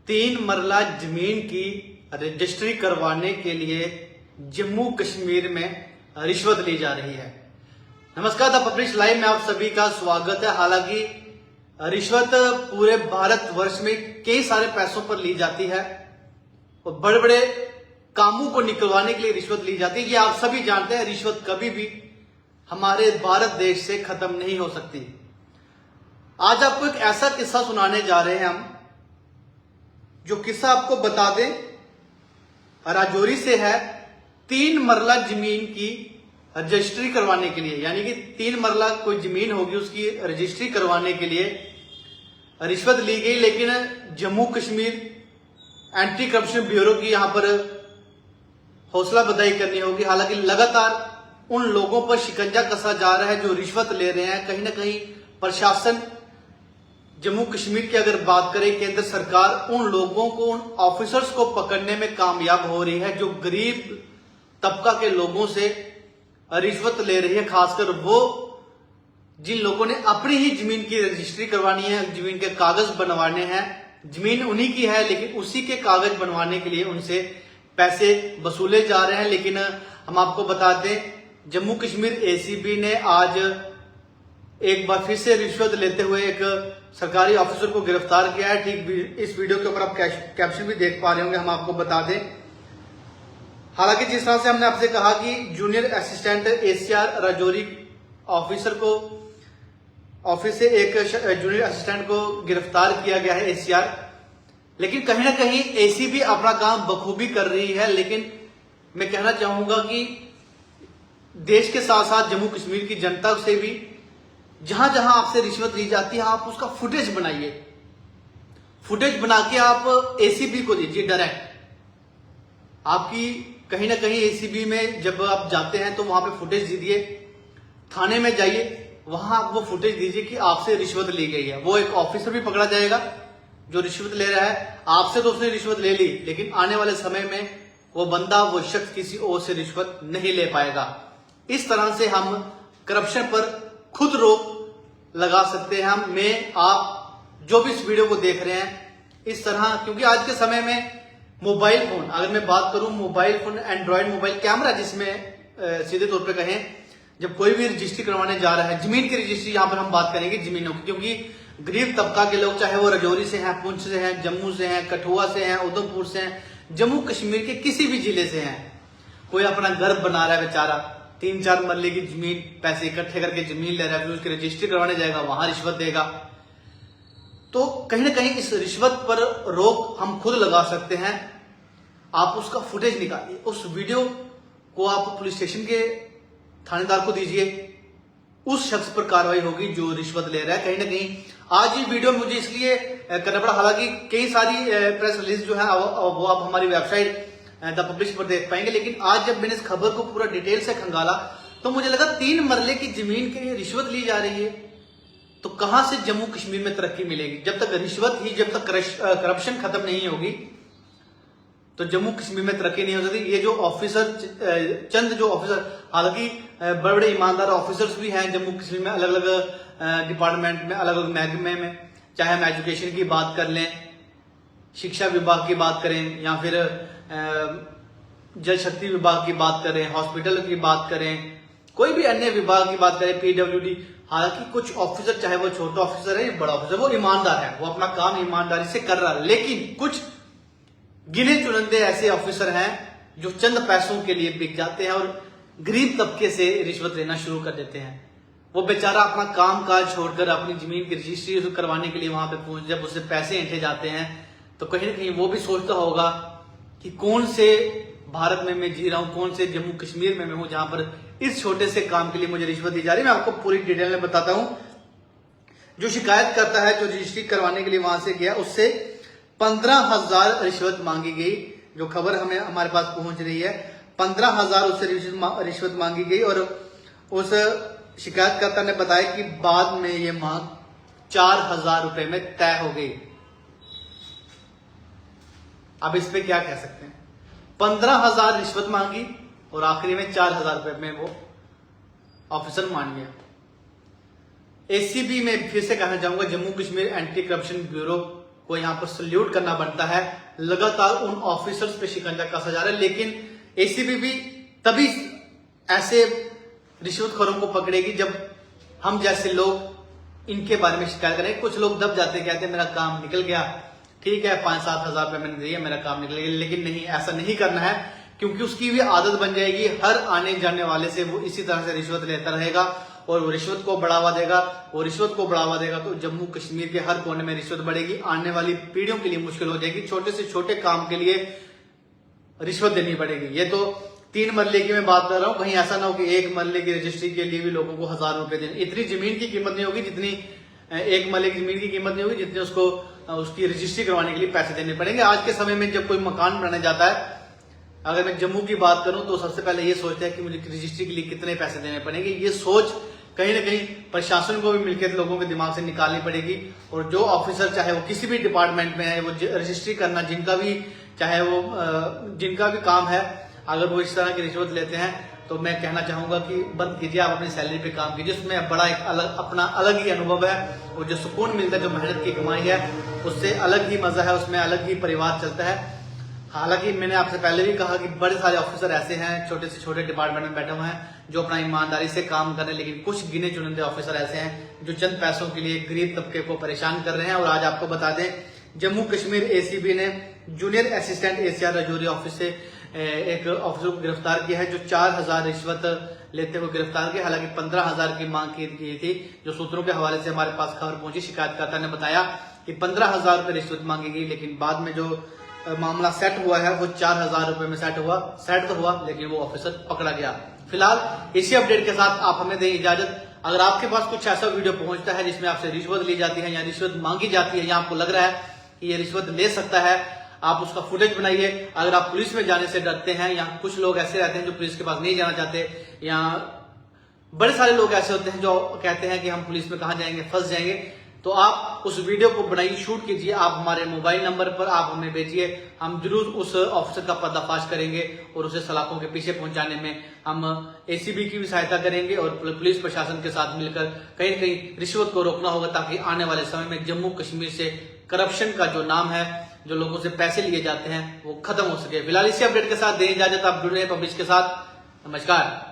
तीन मरला जमीन की रजिस्ट्री करवाने के लिए जम्मू कश्मीर में रिश्वत ली जा रही है। नमस्कार, द पब्लिश लाइव में आप सभी का स्वागत है। हालांकि रिश्वत पूरे भारतवर्ष में कई सारे पैसों पर ली जाती है और बड़े बड़े कामों को निकलवाने के लिए रिश्वत ली जाती है। ये आप सभी जानते हैं, रिश्वत कभी भी हमारे भारत देश से खत्म नहीं हो सकती। आज आपको एक ऐसा किस्सा सुनाने जा रहे हैं हम, जो किस्सा आपको बता दें राजौरी से है। 3 मरला जमीन की रजिस्ट्री करवाने के लिए, यानी कि 3 मरला कोई जमीन होगी उसकी रजिस्ट्री करवाने के लिए रिश्वत ली गई। लेकिन Jammu Kashmir anti corruption bureau की यहां पर हौसला बधाई करनी होगी। हालांकि लगातार उन लोगों पर शिकंजा कसा जा रहा है जो रिश्वत ले रहे हैं। कहीं ना कहीं प्रशासन, जम्मू कश्मीर की अगर बात करें, केंद्र सरकार उन लोगों को, उन ऑफिसर्स को पकड़ने में कामयाब हो रही है जो गरीब तबका के लोगों से रिश्वत ले रही है। खासकर वो जिन लोगों ने अपनी ही जमीन की रजिस्ट्री करवानी है, जमीन के कागज बनवाने हैं। जमीन उन्हीं की है लेकिन उसी के कागज बनवाने के लिए उनसे पैसे वसूले जा रहे हैं। लेकिन हम आपको बता दें, जम्मू कश्मीर एसीबी ने आज एक बार फिर से रिश्वत लेते हुए एक सरकारी ऑफिसर को गिरफ्तार किया है। ठीक इस वीडियो के ऊपर आप कैप्शन भी देख पा रहे होंगे। हम आपको बता दें, हालांकि जिस तरह से हमने आपसे कहा कि junior assistant ACR Rajouri officer को, ऑफिस से एक जूनियर असिस्टेंट को गिरफ्तार किया गया है एसीआर। लेकिन कहीं ना कहीं एसीबी अपना काम बखूबी कर रही है। लेकिन मैं कहना चाहूंगा कि देश के साथ साथ जम्मू कश्मीर की जनता से भी जहां जहां आपसे रिश्वत ली जाती है, आप उसका फुटेज बनाइए। फुटेज बना के आप एसीबी को दीजिए डायरेक्ट। आपकी कहीं ना कहीं एसीबी में जब आप जाते हैं तो वहां पे फुटेज दीजिए। थाने में जाइए, वहां आप वो फुटेज दीजिए कि आपसे रिश्वत ली गई है। वो एक ऑफिसर भी पकड़ा जाएगा जो रिश्वत ले रहा है। आपसे तो उसने रिश्वत ले ली, लेकिन आने वाले समय में वो बंदा, वो शख्स किसी और से रिश्वत नहीं ले पाएगा। इस तरह से हम करप्शन पर खुद रोक लगा सकते हैं। आप जो भी इस वीडियो को देख रहे हैं, इस तरह, क्योंकि आज के समय में मोबाइल फोन, अगर मैं बात करूं mobile phone, Android mobile camera जिसमें सीधे तौर पे कहें, जब कोई भी रजिस्ट्री करवाने जा रहा है, जमीन की रजिस्ट्री, यहां पर हम बात करेंगे जमीनों की, क्योंकि गरीब तबका के लोग, चाहे वो राजौरी से हैं, पुंछ से हैं, जम्मू से हैं, कठुआ से हैं, उधमपुर से हैं, जम्मू कश्मीर के किसी भी जिले से हैं, कोई अपना घर बना रहा है बेचारा, 3-4 मरले की जमीन, पैसे इकट्ठे करके जमीन ले रहा है, फिर उसकी रजिस्ट्री करवाने जाएगा, वहां रिश्वत देगा। तो कहीं ना कहीं इस रिश्वत पर रोक हम खुद लगा सकते हैं। आप उसका फुटेज निकालिए, उस वीडियो को आप पुलिस स्टेशन के थानेदार को दीजिए। उस शख्स पर कार्रवाई होगी जो रिश्वत ले रहा है। कहीं ना कहीं आज ये वीडियो मुझे इसलिए करना पड़ा, हालांकि कई सारी प्रेस रिलीज जो है वो आप हमारी वेबसाइट द पब्लिश पर देख पाएंगे। लेकिन आज जब मैंने इस खबर को पूरा डिटेल से खंगाला तो मुझे लगा 3 मरले की जमीन के लिए रिश्वत ली जा रही है, तो कहां से जम्मू कश्मीर में तरक्की मिलेगी? जब तक रिश्वत ही, जब तक करप्शन खत्म नहीं होगी तो जम्मू कश्मीर में तरक्की नहीं हो सकती। ये जो ऑफिसर, चंद जो ऑफिसर, हालांकि बड़े बड़े ईमानदार ऑफिसर्स भी हैं जम्मू कश्मीर में, अलग अलग डिपार्टमेंट में, अलग अलग महकमे में, चाहे हम एजुकेशन की बात कर लें, शिक्षा विभाग की बात करें, या फिर जल शक्ति विभाग की बात करें, हॉस्पिटल की बात करें, कोई भी अन्य विभाग की बात करें, पीडब्ल्यूडी। हालांकि कुछ ऑफिसर, चाहे वो छोटा ऑफिसर है या बड़ा ऑफिसर, वो ईमानदार है, वो अपना काम ईमानदारी से कर रहा है। लेकिन कुछ गिने चुनिंदे ऐसे ऑफिसर हैं जो चंद पैसों के लिए बिक जाते हैं और गरीब तबके से रिश्वत लेना शुरू कर देते हैं। वो बेचारा अपना काम काज छोड़कर अपनी जमीन की रजिस्ट्री करवाने के लिए वहां पे पहुंच, जब उससे पैसे ऐंठे जाते हैं तो कहीं ना कहीं वो भी सोचता होगा कि कौन से भारत में मैं जी रहा हूं, कौन से जम्मू कश्मीर में मैं हूं जहां पर इस छोटे से काम के लिए मुझे रिश्वत दी जा रही है। मैं आपको पूरी डिटेल में बताता हूं। जो शिकायत करता है, जो रजिस्ट्री करवाने के लिए वहां से गया, उससे 15,000 रिश्वत मांगी गई। जो खबर हमें हमारे पास पहुंच रही है, 15,000 उससे रिश्वत मांगी गई और उस शिकायतकर्ता ने बताया कि बाद में ये मांग 4,000 रुपए में तय हो गई। अब इस पे क्या कह सकते हैं? 15,000 रिश्वत मांगी और आखिरी में 4,000 रुपए में वो ऑफिसर मान गया। एसीबी में फिर से कहना चाहूंगा, Jammu Kashmir anti corruption bureau को यहाँ पर सल्यूट करना बनता है। लगातार उन ऑफिसर्स पे शिकंजा कसा जा रहा है, लेकिन एसीबी भी तभी ऐसे रिश्वतखोरों को पकड़ेगी जब हम जैसे लोग इनके बारे में शिकायत करें। कुछ लोग दब जाते, कहते हैं मेरा काम निकल गया, ठीक है 5-7 हजार रुपए मैंने दिए, मेरा काम निकल गया। लेकिन नहीं, ऐसा नहीं करना है, क्योंकि उसकी भी आदत बन जाएगी। हर आने जाने वाले से वो इसी तरह से रिश्वत लेता रहेगा और वो रिश्वत को बढ़ावा देगा। वो रिश्वत को बढ़ावा देगा तो जम्मू कश्मीर के हर कोने में रिश्वत बढ़ेगी। आने वाली पीढ़ियों के लिए मुश्किल हो जाएगी। छोटे से छोटे काम के लिए रिश्वत देनी पड़ेगी। ये तो 3 मरले की मैं बात कर रहा हूं, कहीं ऐसा ना हो कि 1 मरले की रजिस्ट्री के लिए भी लोगों को 1000 रुपए देने। इतनी जमीन की कीमत नहीं होगी जितनी 1 मरले की जमीन की कीमत नहीं होगी जितनी उसको उसकी रजिस्ट्री करवाने के लिए पैसे देने पड़ेंगे। आज के समय में जब कोई मकान बनाने जाता है, अगर मैं जम्मू की बात करूं तो सबसे पहले ये सोचता है कि मुझे रजिस्ट्री के लिए कितने पैसे देने पड़ेंगे। ये सोच कहीं ना कहीं प्रशासन को भी मिलकर लोगों के दिमाग से निकालनी पड़ेगी। और जो ऑफिसर चाहे वो किसी भी डिपार्टमेंट में है, वो रजिस्ट्री करना जिनका भी चाहे वो जिनका भी काम है, अगर वो इस तरह की रिश्वत लेते हैं तो मैं कहना चाहूंगा कि बंद कीजिए, आप अपनी सैलरी पे काम कीजिए। उसमें बड़ा एक अपना अलग ही अनुभव है और जो सुकून मिलता है, जो मेहनत की कमाई है, उससे अलग ही मजा है, उसमें अलग ही परिवार चलता है। हालांकि मैंने आपसे पहले भी कहा कि बड़े सारे ऑफिसर ऐसे हैं छोटे से छोटे डिपार्टमेंट में बैठे हुए हैं जो अपना ईमानदारी से काम कर रहे हैं, लेकिन कुछ गिने चुनिंदे ऑफिसर ऐसे हैं जो चंद पैसों के लिए गरीब तबके को परेशान कर रहे हैं। और आज आपको बता दें, जम्मू कश्मीर एसीबी ने junior assistant ACR Rajouri office से एक ऑफिसर को गिरफ्तार किया है जो 4000 रिश्वत लेते हुए गिरफ्तार किया। हालांकि 15,000 की मांग की थी। जो सूत्रों के हवाले से हमारे पास खबर पहुंची, शिकायतकर्ता ने बताया कि 15,000 रुपए रिश्वत मांगी गई, लेकिन बाद में जो मामला सेट हुआ है वो 4000 रुपए में सेट तो हुआ, लेकिन वो ऑफिसर पकड़ा गया। फिलहाल इसी अपडेट के साथ आप हमें दें इजाजत। अगर आपके पास कुछ ऐसा वीडियो पहुंचता है जिसमें आपसे रिश्वत ली जाती है या रिश्वत मांगी जाती है या आपको लग रहा है कि ये रिश्वत ले सकता है, आप उसका फुटेज बनाइए। अगर आप पुलिस में जाने से डरते हैं, या कुछ लोग ऐसे रहते हैं जो पुलिस के पास नहीं जाना चाहते, या बड़े सारे लोग ऐसे होते हैं जो कहते हैं कि हम पुलिस में कहां जाएंगे, फंस जाएंगे, तो आप उस वीडियो को बनाइए, शूट कीजिए, आप हमारे मोबाइल नंबर पर आप हमें भेजिए। हम जरूर उस ऑफिसर का पर्दाफाश करेंगे और उसे सलाखों के पीछे पहुंचाने में हम एसीबी की भी सहायता करेंगे और पुलिस प्रशासन के साथ मिलकर कहीं न कहीं रिश्वत को रोकना होगा, ताकि आने वाले समय में जम्मू कश्मीर से करप्शन का जो नाम है, जो लोगों से पैसे लिए जाते हैं, वो खत्म हो सके। फिलहाल इसी अपडेट के साथ दें इजाजत, आप जुड़े हैं पब्लिश के साथ। नमस्कार।